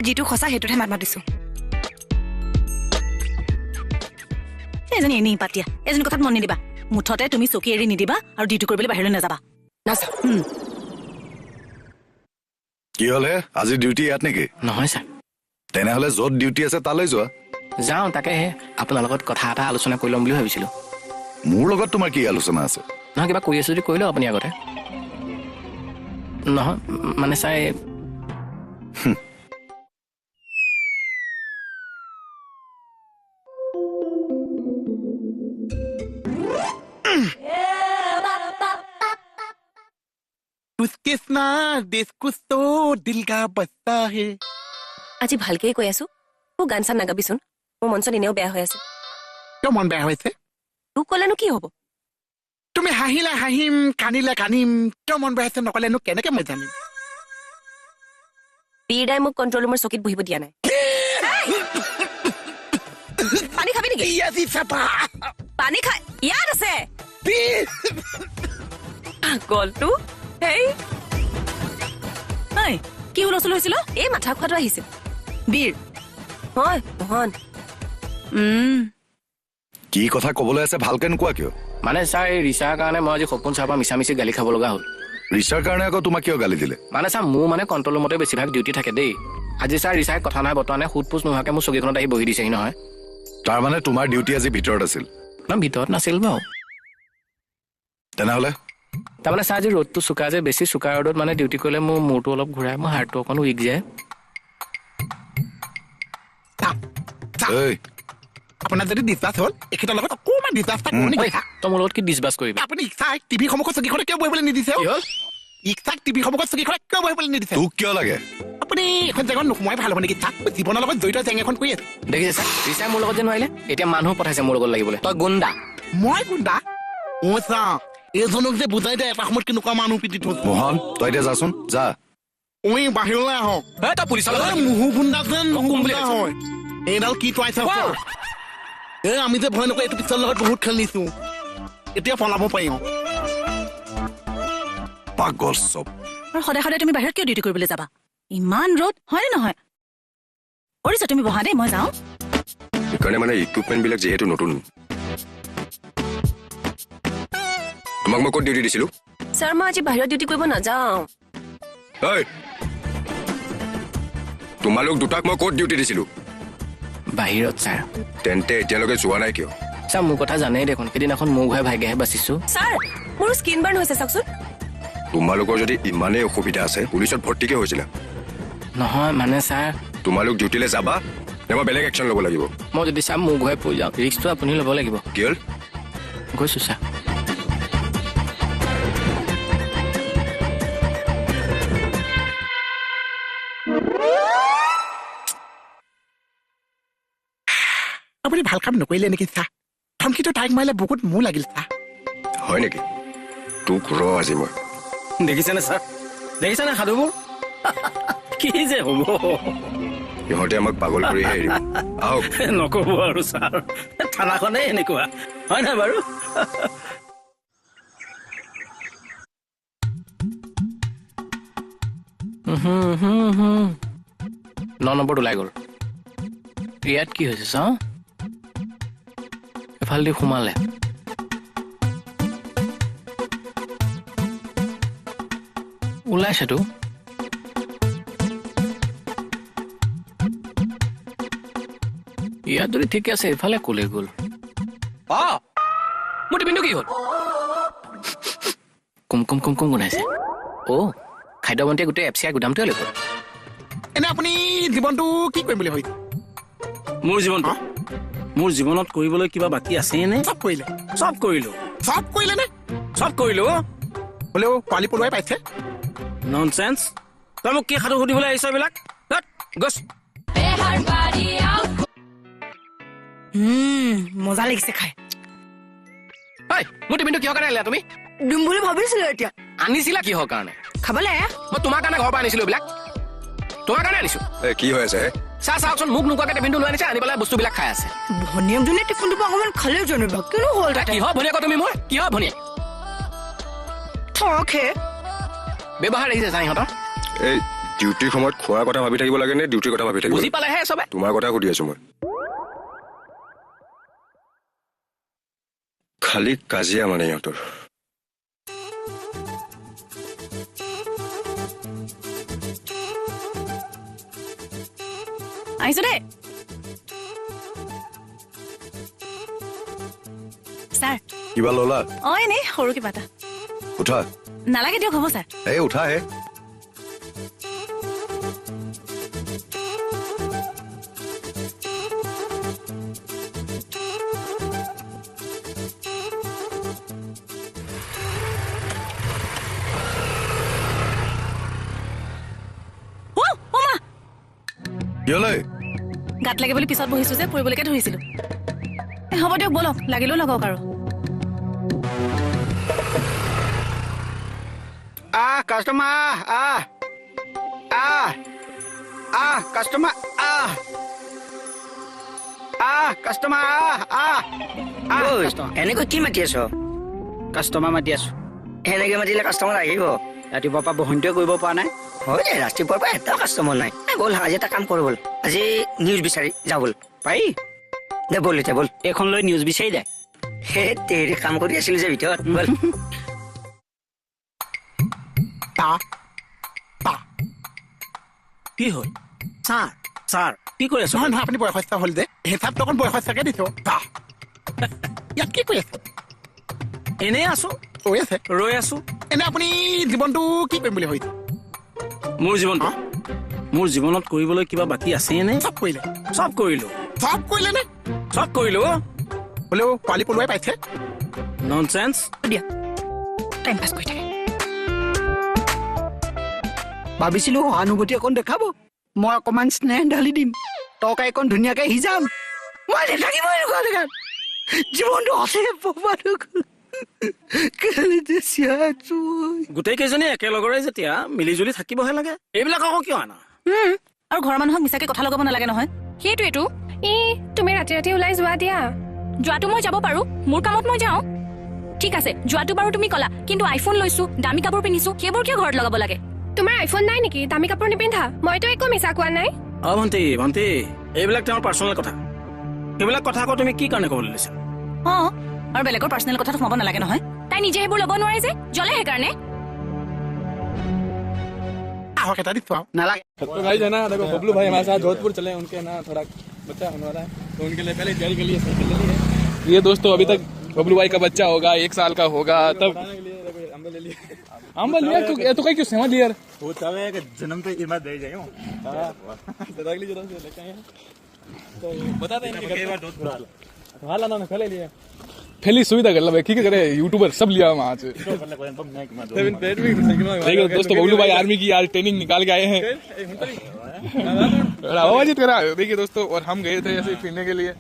যিটো সঁচা সেইটোহে মাত মাতিছো এজনী এনেই পাতিয়া এজনী কথাত মন নিদিবা মুঠতে তুমি চকী এৰি নিদিবা আৰু ডিউটি কৰিবলৈ বাহিৰলৈ নাযাবা নাযাওঁ কি হলে আজি ডিউটি ইয়াত নেকি নহয় ছাৰ তেনেহলে য'ত ডিউটি আছে তালৈ যোৱা যাওঁ তাকেহে আপোনাৰ লগত কথা এটা আলোচনা কৰি ল'ম বুলি ভাবিছিলোঁ মোৰ লগত তোমাৰ কি আলোচনা আছে নহয় কিবা কৰি আছো যদি কৰি লওঁ আপুনি আগতে নহয় মানে ছাৰ किसना देश कुछ तो दिल का बसता है আজি ভালকেই কৈ আছো মোক গান চান নাগাবিচোন মোৰ মন চন এনেও বেয়া হৈ আছে কিয় মন বেয়া হৈছে তোক ক'লেনো কি হ'ব তুমি হাঁহিলে হাঁহিম কান্দিলে কান্দিম কিয় মন বেয়া হৈছে নকলেনো কেনেকে মই জানিম বীৰদাই মোক কণ্ট্ৰল ৰুমৰ চকীত বহিব দিয়া নাই পানী খাবি নেকি পানী খাই ইয়াত আছে গলটো হেই কি হুলস্থুল হৈছিল এই মাথা খোৱাটো আহিছিল বীৰ হয় মোহন কি কথা কবলৈ আছে ভালকে নোকোৱা কিয় মানে ছাৰ এই ৰিচাৰ কাৰণে মই আজি সপোন ছাৰৰ পৰা মিছামিছি গালি খাব লগা হ'ল ৰিচাৰ কাৰণে আকৌ তোমাক কিয় গালি দিলে মানে ছাৰ মোৰ মানে কণ্ট্ৰল ৰুমতে বেছিভাগ ডিউটি থাকে দেই আজি ছাৰ ৰিচাই কথা নাই বতৰা নাই সুধ পোছ নোহোৱাকৈ মোৰ চকীখনত আহি বহি দিছেহি নহয় তাৰমানে তোমাৰ ডিউটি আজি ভিতৰত আছিল না ভিতৰত নাছিল বাৰু তেনেহলে তাৰমানে ছাৰ আজি ৰ'দটো চোকা যে বেছি চোকা ৰ'দত মানে ডিউটি কৰিলে মোৰ মূৰটো অলপ ঘূৰাই মোৰ হাৰ্টটো অকণ উইক যায় এই আপোনাৰ যদি ডিছবাছ হ'ল এখেতৰ লগত অকণমান ডিছবাছ এটা কৰোঁ নেকি তই মোৰ লগত কি ডিছবাছ কৰিবি আপুনি ইচ্ছাক টিভি সন্মুখত চকীখনে কিয় বহিবলৈ নিদিছে ইচ্ছাক টিভি সন্মুখত চকীখনে কিয় বহিবলৈ নিদিছে তোক কিয় লাগে আপুনি এখন জেগাত নোসোমাই ভাল হ'ব নেকি চাক জীৱনৰ লগত জড়িত জেং এখন কৰি আছে দেখিছে ছাৰ ৰিচাই মোৰ লগত যে নোৱাৰিলে এতিয়া মানুহ পঠাইছে মোৰ লগত লাগিবলৈ তই গুণ্ডা মই গুণ্ডা মই চাওঁ এইজনক যে বুজাই দিয়ে এটা সময়ত কেনেকুৱা মানুহ পিটি থৈছে মোহন তই এতিয়া যাচোন যা ঐ বাহিৰলৈ আহক তই পুলিচৰ মুহু গুণ্ডা যেন গুণ্ডা হয় এইডাল কি টুৱাইছে এই আমি যে ভয় নকৰি এইটো পিছৰ লগত বহুত খেলিছো এতিয়া পলাব পাৰিম পাগল চব আৰু সদায় সদায় তুমি বাহিৰত কিয় ডিউটি কৰিবলৈ যাবা ইমান ৰ'দ হয়নে নহয় কৰিছা তুমি বহা দেই মই যাওঁ সেইকাৰণে মানে ইকুইপমেণ্টবিলাক যিহেতু নতুন তোমাক মই ক'ত ডিউটি দিছিলোঁ ছাৰ মই আজি বাহিৰত ডিউটি কৰিব নাযাওঁ তোমালোক দুটাক মই ক'ত ডিউটি দিছিলোঁ বাহিৰত ছাৰ তেন্তে এতিয়ালৈকে যোৱা নাই কিয় ছাৰ মোৰ কথা জানেই দেখোন সেইদিনাখন মোৰ ঘূৰাই ভাগ্যহে বাচিছো ছাৰ মোৰ স্কিন বাৰ্ণ হৈছে চাওকচোন তোমালোকৰ যদি ইমানেই অসুবিধা আছে পুলিচত ভৰ্তিকে হৈছিলা নহয় মানে ছাৰ তোমালোক ডিউটিলৈ যাবা নে মই বেলেগ একশ্যন ল'ব লাগিব মই যদি ছাৰ মোৰ ঘূৰাই পৰি যাওঁ ৰিক্সটো আপুনি ল'ব লাগিব কি হ'ল গৈছোঁ ছাৰ আপুনি ভাল কাম নকৰিলে নেকি চাহ ধমকিটো তাইক মাৰিলে বহুত মোৰ লাগিল চাহ হয় নেকি তোক ৰ আজি মই দেখিছেনে ছাৰ দেখিছেনে সাধুবোৰ কি যে হ'ব সিহঁতে আমাক পাগল কৰিহে এৰিব আহক নক'ব আৰু ছাৰ থানাখনেই এনেকুৱা হয় নাই বাৰু ন নম্বৰত ওলাই গ'ল ইয়াত কি হৈছে চাওঁ এফালেদি সোমালে ওলাইছেতো ইয়াত যদি ঠিকে আছে এফালে কলে গ'ল মোৰ টিফিনটো কি হ'ল কুম কুম কুম কুম গুণাইছে খাদ্যমন্ত্ৰীয়ে গোটেই এফচিআই গুদামটোৱে লৈ গ'ল এনে আপুনি জীৱনটো কি কৰিম বুলি ভাবিছে মোৰ জীৱনত কৰিবলৈ কিবা বাকী আছেনে চব কৰিলে চব কৰিলো নে চব কৰিলো হ'লেও পোৱালি পলুৱাই পাইছে ননচেন্স তই মোক কি সাধু সুধিবলৈ আহিছ এইবিলাক গছ মজা লাগিছে খাই মোৰ টিফিনটো কিহৰ কাৰণে আনিলা তুমি দিম বুলি ভাবিছিলো এতিয়া আনিছিলা কিহৰ কাৰণে খাবলে মই তোমাৰ কাৰণে ঘৰৰ পৰা আনিছিলো এইবিলাক তোমাৰ কাৰণে আনিছো কি হৈ আছে চাওকচোন মোক নোকোৱাকে টিফিনটো লৈ আনিছে আনি পেলাই বস্তুবিলাক খাই আছে ভনীয়েকজনীয়ে টিফিনটো অকণমান খালেও জানিবা কিনো হ'ল কিহৰ ভনীয়েক তুমি মোৰ কিহৰ ভনীয়েক থকে ব্যৱহাৰ দেখিছে চা ইহঁতৰ ডিউটিৰ সময়ত খোৱাৰ কথা ভাবি থাকিব লাগে নে ডিউটিৰ কথা ভাবি থাকিব বুজি লাগে? পালেহে চবে তোমাৰ কথা সুধি আছো মই। খালি কাজিয়া মানে ইহঁতৰ। আহিছো দেই ছাৰ। কিবা ললা? এনেই সৰু কিবা এটা। উঠা। নালাগে দিয়ক, হ'ব ছাৰ। এই উঠা হে। কি হলে? গাত লাগে বুলি পিছত বহিছো যে পৰিবলৈকে ধৰিছিলো। হ'ব দিয়ক, বলক, লাগিলেও লগাওক আৰু। কাষ্টমাৰ কাষ্টমাৰ কাষ্টমাৰ এনেকৈ কি মাতি আছ? কাষ্টমাৰ মাতি আছো। এনেকে মাতিলে কাষ্টমাৰ আহিব। ৰাতিপুৱাৰ পৰা বহন্তিয়ে কৰিব পৰা নাই। হয় দে, ৰাতিপুৱাৰ পৰা এটা কাষ্টমাৰ নাই। ব'ল আজি এটা কাম কৰো, ব'ল আজি নিউজ বিচাৰি যাওঁ, ব'ল। পাৰি দে ব'ল এতিয়া, ব'ল। এইখন লৈ নিউজ বিচাৰি দে। সেই তেৰি কাম কৰি আছিলো যে ভিতৰত, ব'ল। কি হ'ল ছাৰ? ছাৰ কি কৰি আছো? নহয় নহয়, আপুনি বয়সস্থ হ'ল যে হিচাপটো অকণ বয়সস্থকে দিছো। ইয়াত কি কৰি আছে? এনেই আছো, কৈ আছে। ৰৈ আছো। এনে আপুনি জীৱনটো কি কৰিম বুলি ভাবিছে? মোৰ জীৱনত কৰিবলৈ কিবা বাকী আছেই নে? চব কৰিলে। চব কৰিলো। চব কৰিলে নে? চব কৰিলো। হ'লেও পোৱালি পলুৱাই পাইছে। ননচেন্স। দিয়া, টাইম পাছ কৰি থাকে। ভাবিছিলো সহানুভূতি অকণ দেখাব, মই অকমান স্নেহ ঢালি দিম, তৰকাৰীকণ ধুনীয়াকে সিজাম। মই নাথাকিম এনেকুৱা জেগাত। জীৱনটো আছে গোটেই কেইজনী একেলগৰে যেতিয়া মিলি জুলি থাকিবহে লাগে। এইবিলাক আকৌ কিয় আনা? আৰু ঘৰৰ মানুহক মিছাকে কথা লগাব নালাগে নহয়। সেইটোৱেতো। তুমি ৰাতি ৰাতি ওলাই যোৱা দিয়া। যোৱাটো মই যাব পাৰো, মোৰ কামত মই যাওঁ। ঠিক আছে, যোৱাটো বাৰু তুমি ক'লা, কিন্তু আইফোন লৈছো, দামী কাপোৰ পিন্ধিছো, সেইবোৰ কিয় ঘৰত লগাব লাগে? তোমাৰ আইফোন নাই নেকি? দামী কাপোৰ নিপিন্ধা? মইতো একো মিছা কোৱা নাই। ভণ্টি এইবিলাক তেওঁৰ পাৰ্চনেল কথা। সেইবিলাক কথা আকৌ তুমি কি কাৰণে ক'বলৈ লৈছা? আৰু বেলেগৰ পাৰ্চনেল কথাটো সোমাব নালাগে নহয়। তাই নিজে সেইবোৰ ল'ব নোৱাৰে যে, জ্বলে সেইকাৰণে। আহক এটা দিছো আৰু। নালাগে। तो गाइस है ना, देखो बबलू भाई हमारे साथ जोधपुर चले, उनके ना थोड़ा बच्चा होने वाला है, तो उनके लिए पहले तैयारी के लिए साइकिल ले ली है। ये दोस्तों अभी तक बबलू भाई का बच्चा होगा, 1 साल का होगा, तब अम्बल ले लिया। अम्बल लिया तो कहीं क्यों सेवा लिया? वो तब है कि जन्म पे इमारत दे जाए। हां अगली जन्म से लेके आए तो बता दें कि कई बार बहुत बुरा हाल ना खले लिए पहली सुविधा कर ला भाई, ठीक है करे यूट्यूबर सब लिया वहां से। देखो दोस्तों बबलू भाई आर्मी की यार ट्रेनिंग निकाल के आए हैं। आवाज करा देखिए दोस्तों, और हम गए थे ऐसे फिरने के लिए।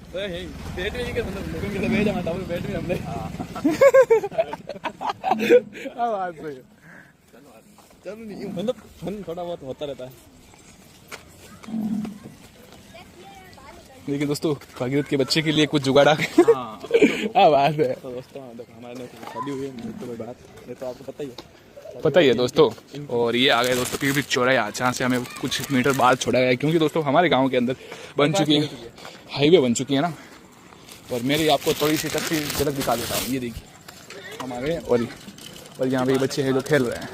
मतलब थोड़ा बहुत होता रहता है। देखिए दोस्तों, भागीरथ के बच्चे के लिए कुछ जुगाड़ा। हाँ बात है। तो दोस्तों देखो हमारे शादी हुई है, तो कोई बात नहीं, तो आपको पता ही है दोस्तों। और ये आ गए दोस्तों पीपी चौराहा, जहाँ से हमें कुछ मीटर बाद छोड़ा गया, क्योंकि दोस्तों हमारे गांव के अंदर बन चुकी है, हाईवे बन चुकी है ना। और मेरी आपको थोड़ी सी तस्वीर झलक दिखा देता हूँ। ये देखिए हमारे, और यहाँ पे ये बच्चे हैं जो खेल रहे हैं।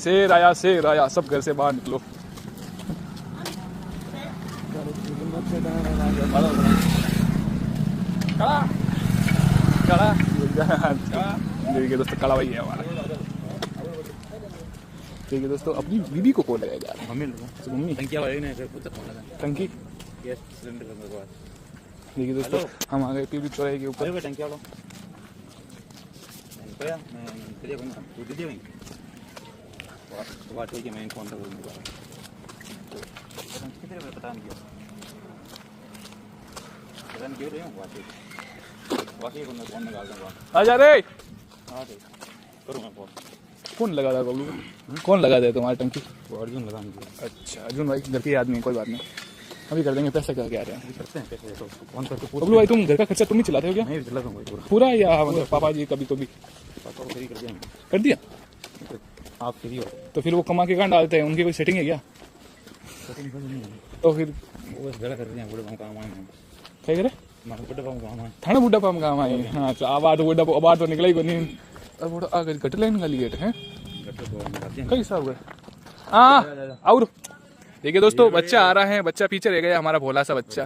शेर आया, सब घर से बाहर निकलो। देखिए दोस्तों, कड़ा भाई है हमारा। देखिए दोस्तों, अपनी बीबी को कॉल लगाएगा। मम्मी टंकी। देखिए दोस्तों, हम आ गए पीपी चौराहे के ऊपर। आजा रे, कौन लगा था बबलू? कौन लगा दे तुम्हारी टंकी? अर्जुन लगा। अच्छा अर्जुन भाई घर के आदमी, कोई बात नहीं, अभी कर देंगे। पैसा क्या क्या रहे हैं? बबलू भाई तुम घर का खर्चा तुम ही चलाते हो क्या? नहीं चलाता हूँ पूरा, या मतलब पापा जी कभी कभी? पापा को कर दिया। आप फ्री हो तो फिर वो कमा के कहाँ डालते हैं? उनकी कोई सेटिंग है क्या? तो फिर क्या करे थाना बुढ़ा पाम काम आए। हाँ तो आवाज तो निकला ही को नहीं। अब वो आगे गट लाइन का गेट है कई साहब है। हाँ और देखिए दोस्तों बच्चा आ रहा है, बच्चा पीछे रह गया हमारा भोला सा बच्चा।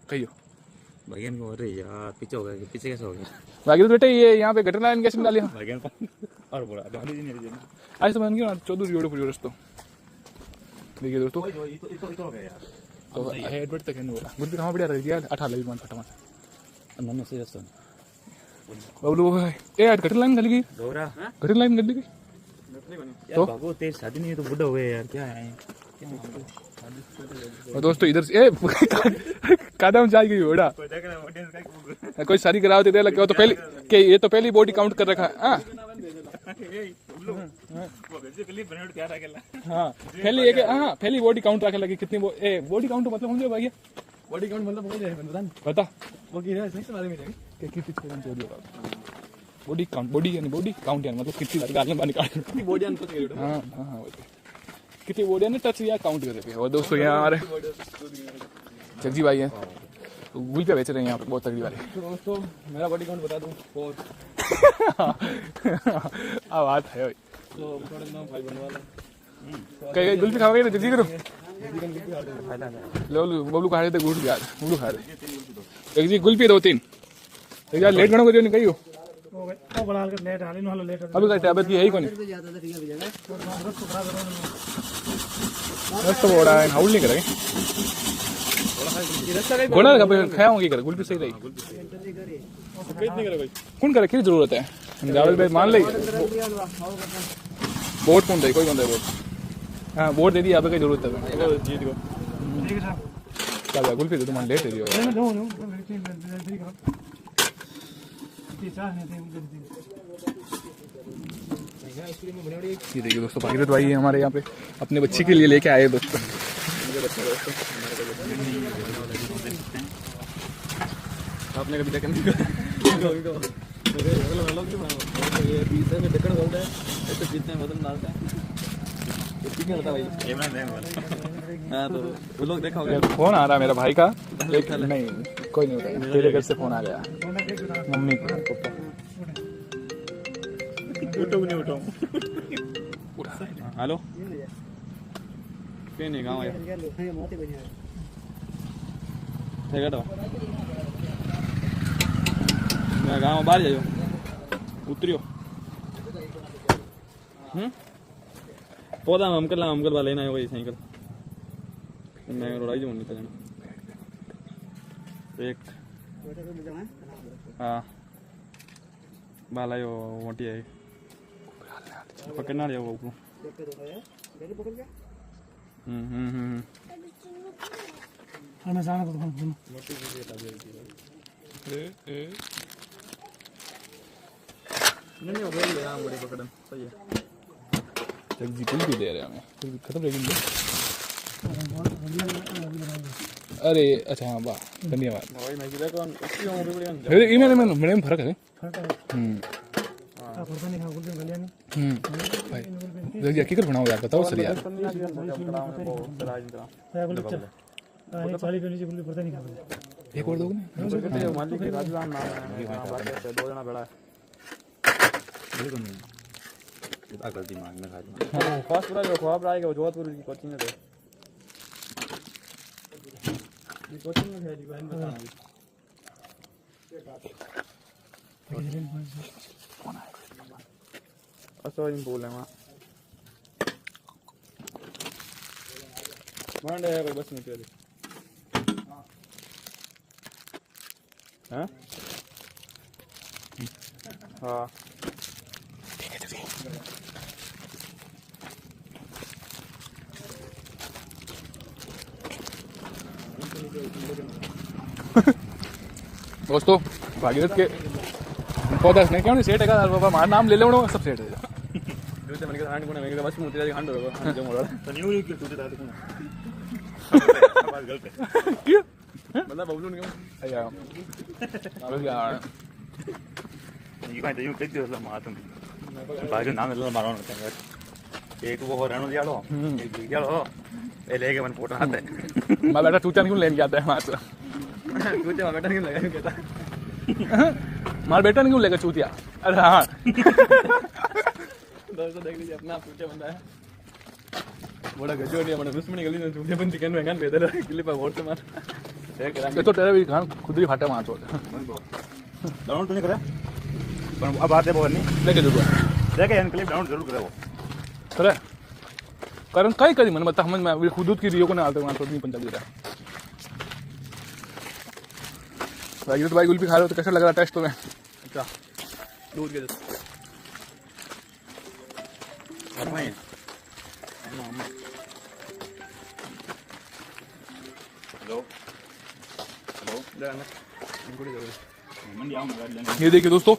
कहियो भाईजान को अरे यार पीछे हो गया, पीछे कैसे हो गया? बाकी तो बेटे ये यहाँ पे गटर लाइन कैसे डाली भाईजान और बोला आज तो बन गया 14 यूरो पूरी दोस्तों। देखिए दोस्तों तो एडवर्ट तक नहीं बोला गुड कहाँ बढ़िया रह 18 मान फटाफट नन्नो सीरियस तो बबलू ए यार गटर लाइन गली दोरा गटर लाइन गली तो बाबू तेरी शादी नहीं है तो बुढ़ा हुए यार क्या है? और दोस्तों इधर से कदम जा गई ओड़ा कोई शादी कराओ तो लगे तो पहले के ये तो पहली बॉडी काउंट कर रखा है। हाँ पहले एक हाँ पहली बॉडी काउंट रखे लगे कितनी बॉडी काउंट मतलब समझो भैया बॉडी काउंट मतलब बता वो बॉडी काउंट बॉडी यानी बॉडी काउंट यानी मतलब कितनी गालियां बाहर निकाल बॉडी हाँ हाँ कितनी बॉडी ने टच या काउंट कर रहे हैं। और दोस्तों यहाँ हमारे जगजी भाई हैं गुल पे बेच रहे हैं यहाँ पे बहुत तगड़ी वाले। दोस्तों मेरा बॉडी काउंट बता दूं 4 बात है भाई कहीं गुल पे खाओगे ना जल्दी करो लो बबलू खा रहे थे गुड़ यार बबलू खा रहे जगजी गुल पे 2-3 यार लेट गणो करियो नहीं कहियो अभी का टैबलेट की है ही कौन तो बोड़ा है हाउल नहीं करेंगे घोड़ा खाया होंगे कर गुल भी सही रही कौन करे क्या जरूरत है जावेद भाई मान ले बोट कौन दे कोई कौन दे बोट हाँ बोट दे दी आप कहीं जरूरत है जीत को क्या गुल पे तुम लेट दे दियो ये देखिए दोस्तों भागीरथ भाई हमारे यहाँ पे अपने बच्चे के लिए लेके आए दोस्तों। आपने कभी देखा फोन आ रहा है मेरा भाई का नहीं कोई नहीं होता तेरे घर से फोन आ गया मम्मी को उठो हेलो नहीं गाँव मैं गाँव बाहर जाइयो उतरियो पौधा अंकल वाला लेना है वही साइकिल मैं रोड़ाई जो निकल जाना एक हाँ बाला यो मोटी है पकड़ना लिया वो जी कुल भी दे रहे हमें खत्म रहेगी अरे अच्छा हाँ वाह धन्यवाद में फर्क है भाई क्या बनाओ यार बताओ सर यार एक और दोगे गलती मांग में फर्स्ट पूरा जो ख्वाब आएगा वो जोधपुर की कोचिंग में कोचिंग में है बहन बताना अच्छा इन बोल है वहाँ मांडे है कोई बस नहीं चली हाँ हाँ दोस्तों भागीरथ के पौधा नहीं क्यों नहीं सेट है बाबा हमारा नाम ले लो सब सेट है जो मैंने कहा कोने मैं बस मुझे खंड होगा जो मोड़ा तो न्यू न्यू क्यों टूटे था तुम क्यों मतलब बबलू ने क्यों यार बस यार ये काय तो यूं कहते हो मार तुम बाजू नाम ले लो मारो ना एक वो रहने दिया लो एक दिया लो ये लेके मन फोटो आते मैं बेटा चूचा क्यों लेने आता है वहां से चूचा बेटा क्यों लगा कहता मार बेटा क्यों लेगा चूतिया अरे हाँ दोस्तों देख लीजिए अपना चूचा बंदा है बड़ा गजो नहीं हमारे दुश्मनी गली में चूतिया बंदी कहने में बेदर गिल्ली पर वोट से मार ये तो तेरा भी खान खुद ही फाटा मार छोड़ डाउनलोड तो नहीं करा पर अब बात है बोल नहीं लेके जरूर देखे एन क्लिप डाउनलोड जरूर करे वो करे कारण काय करी मन बता समझ में खुदूत की रियो को ना आते वहां तो नहीं पंचायत दे रहा भाई तो भाई गुल्फी खा रहे हो तो कैसा लग रहा टेस्ट तुम्हें अच्छा दूध के जैसे ये देखिए दोस्तों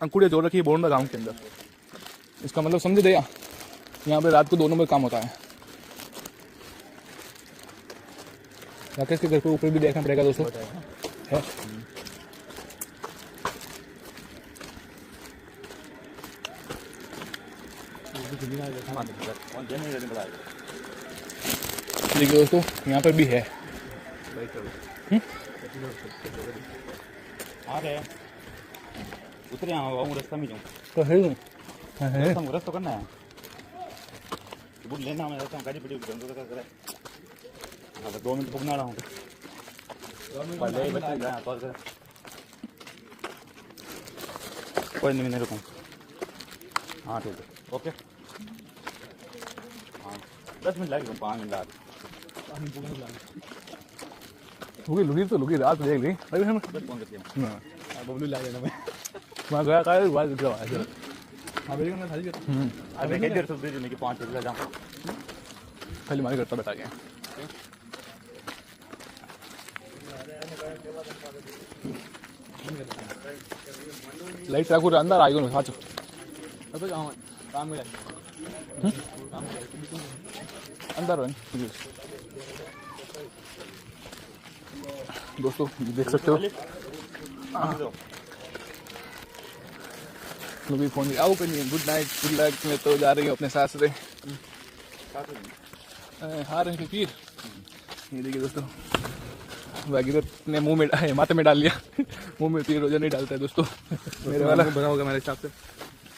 अंकुड़िया जोड़ रखी है बोंडा गांव के अंदर इसका मतलब समझ गया यहाँ पे रात को 2 नंबर काम होता है राकेश के घर के ऊपर भी देखना पड़ेगा दोस्तों है देखिए दोस्तों यहाँ पर भी है उतरे आऊँ रास्ता में जाऊँ तो है रास्ता करना है बुट लेना मैं रहता हूँ गाड़ी पड़ी बंद कर 2 मिनट पकना रहा हूँ कोई नहीं मैं रुकूँ हाँ ठीक है ओके हाँ 10 मिनट लगेगा 5 मिनट लगा लुगी तो लुगी रात देख ली अभी हम बबलू ला देना मैं गया का बात दिख रहा है अभी मैं खाली अबे कितनी देर से दे देने की 5 मिनट लगा खाली मारे करता बैठा गया लाइट राखो अंदर आएगा ना साचो अब जाओ काम में अंदर हो दोस्तों देख सकते हो भी फोन आओ करिए गुड नाइट गुड लक मैं तो जा रही हूँ अपने सास से हार रहे फिर ये देखिए दोस्तों बाकी तो अपने मुंह में माथे में डाल लिया मुंह में तीर रोजा नहीं डालता है दोस्तों मेरे वाला बना होगा मेरे हिसाब से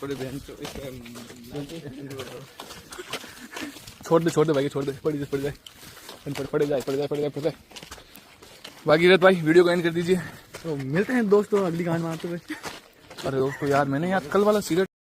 थोड़ी बहन छोड़ दे भाई छोड़ दे पड़ जाए बाकी रत भाई वीडियो को एंड कर दीजिए तो मिलते हैं दोस्तों अगली कहानी में आते हुए अरे दोस्तों यार मैंने यार कल वाला सिगरेट